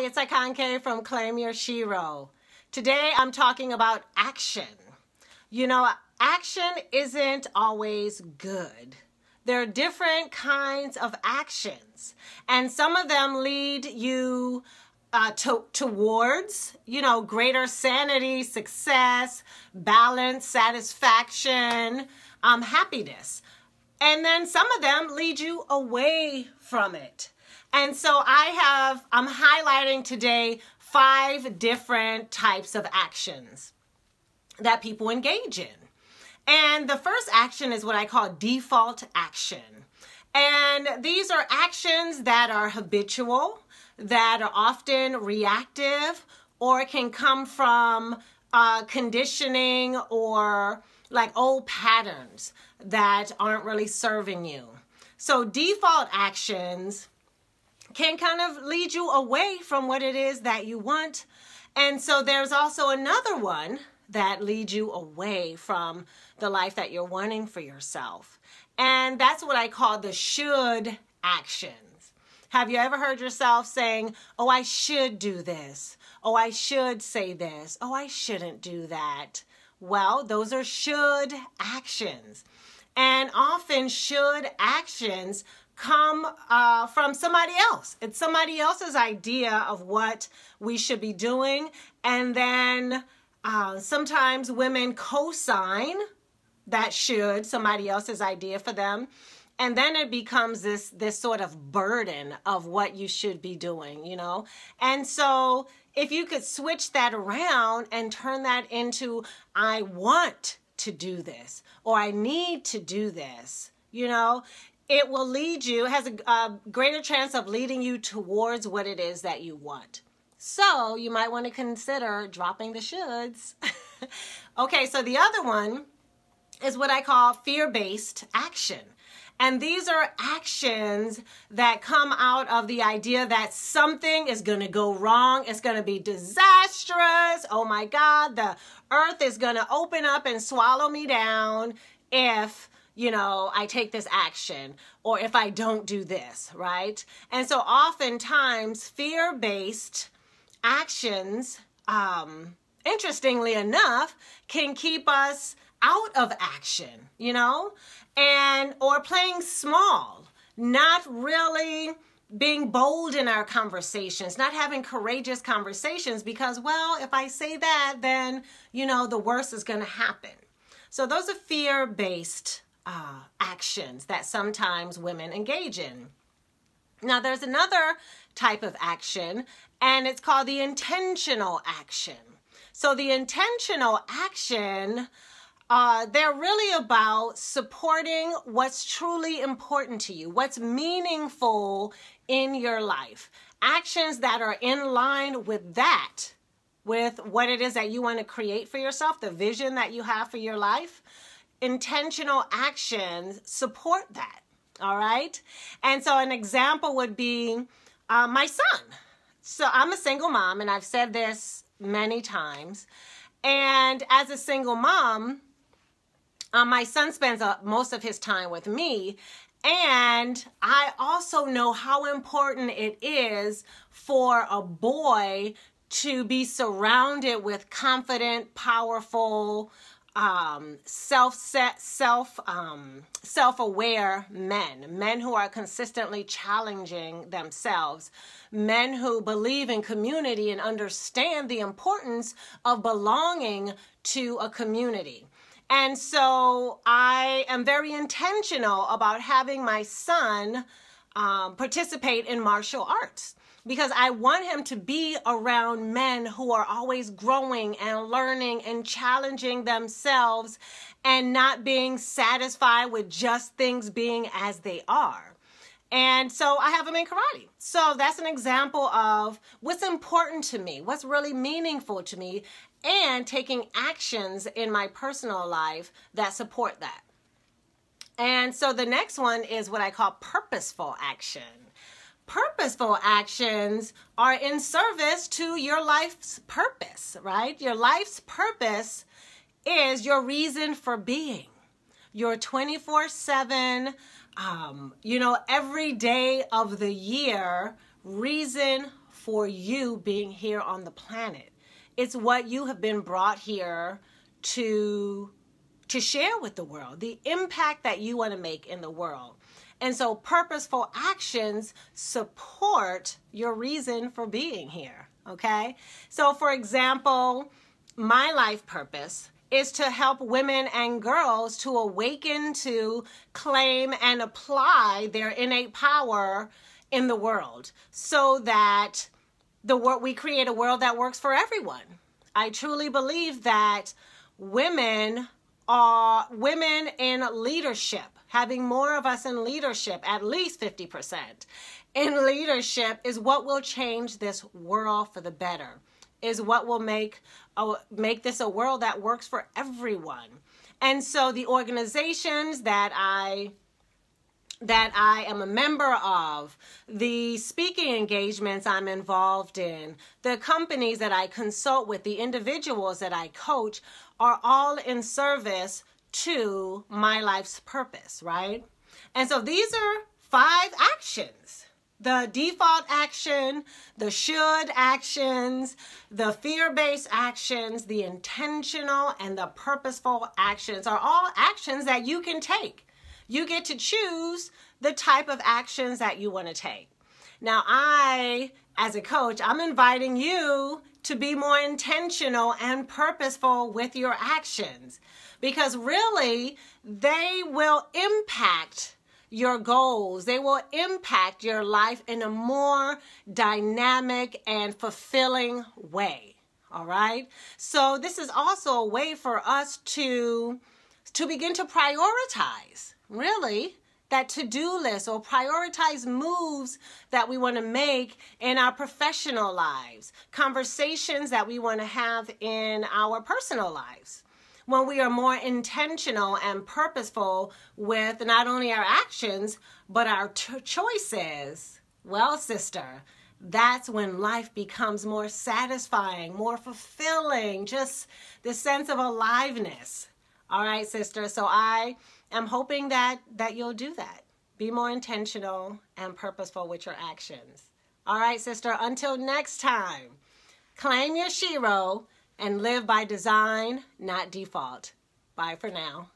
Hi, it's Akanke from Claim Your Shiro. Today I'm talking about action. You know, action isn't always good. There are different kinds of actions, and some of them lead you towards, greater sanity, success, balance, satisfaction, happiness. And then some of them lead you away from it. And so I'm highlighting today 5 different types of actions that people engage in. And the first action is what I call default action. And these are actions that are habitual, that are often reactive, or can come from conditioning or like old patterns that aren't really serving you. So default actions can kind of lead you away from what it is that you want. And so there's also another one that leads you away from the life that you're wanting for yourself. And that's what I call the should actions. Have you ever heard yourself saying, oh, I should do this. Oh, I should say this. Oh, I shouldn't do that. Well, those are should actions. And often should actions come from somebody else. It's somebody else's idea of what we should be doing. And then sometimes women co-sign that should, somebody else's idea for them. And then it becomes this sort of burden of what you should be doing, And so if you could switch that around and turn that into, I want to do this, or I need to do this, it will lead you, has a greater chance of leading you towards what it is that you want. So you might want to consider dropping the shoulds. Okay, so the other one is what I call fear-based action. And these are actions that come out of the idea that something is going to go wrong. It's going to be disastrous. Oh my God, the earth is going to open up and swallow me down if I take this action, or if I don't do this, right? And so oftentimes fear-based actions, interestingly enough, can keep us out of action, or playing small, not really being bold in our conversations, not having courageous conversations because, well, if I say that, then, the worst is going to happen. So those are fear-based actions that sometimes women engage in. Now, there's another type of action, and it's called the intentional action. So the intentional action, they're really about supporting what's truly important to you, what's meaningful in your life. Actions that are in line with that, with what it is that you want to create for yourself, the vision that you have for your life. Intentional actions support that, all right? And so an example would be my son. So I'm a single mom, and I've said this many times. And as a single mom, my son spends most of his time with me. And I also know how important it is for a boy to be surrounded with confident, powerful, self-aware men who are consistently challenging themselves, men who believe in community and understand the importance of belonging to a community. And so I am very intentional about having my son participate in martial arts, because I want him to be around men who are always growing and learning and challenging themselves and not being satisfied with just things being as they are. And so I have him in karate. So that's an example of what's important to me, what's really meaningful to me, and taking actions in my personal life that support that. And so the next one is what I call purposeful action. Purposeful actions are in service to your life's purpose, right? Your life's purpose is your reason for being, your 24/7, every day of the year reason for you being here on the planet. It's what you have been brought here to share with the world, the impact that you want to make in the world. And so purposeful actions support your reason for being here, okay? So for example, my life purpose is to help women and girls to awaken to claim and apply their innate power in the world so that we create a world that works for everyone. I truly believe that women in leadership, having more of us in leadership, at least 50% in leadership, is what will change this world for the better, is what will make this a world that works for everyone. And so the organizations that I am a member of, the speaking engagements I'm involved in, the companies that I consult with, the individuals that I coach, are all in service to my life's purpose, right? And so these are 5 actions. The default action, the should actions, the fear-based actions, the intentional and the purposeful actions are all actions that you can take. You get to choose the type of actions that you want to take. Now, as a coach, I'm inviting you to be more intentional and purposeful with your actions, because really they will impact your goals. They will impact your life in a more dynamic and fulfilling way. All right. So this is also a way for us to begin to prioritize, really, that to-do list, or prioritize moves that we want to make in our professional lives, conversations that we want to have in our personal lives. When we are more intentional and purposeful with not only our actions, but our choices, well, sister, that's when life becomes more satisfying, more fulfilling, just the sense of aliveness. All right, sister. So I am hoping that you'll do that. Be more intentional and purposeful with your actions. All right, sister. Until next time, claim your Shiro and live by design, not default. Bye for now.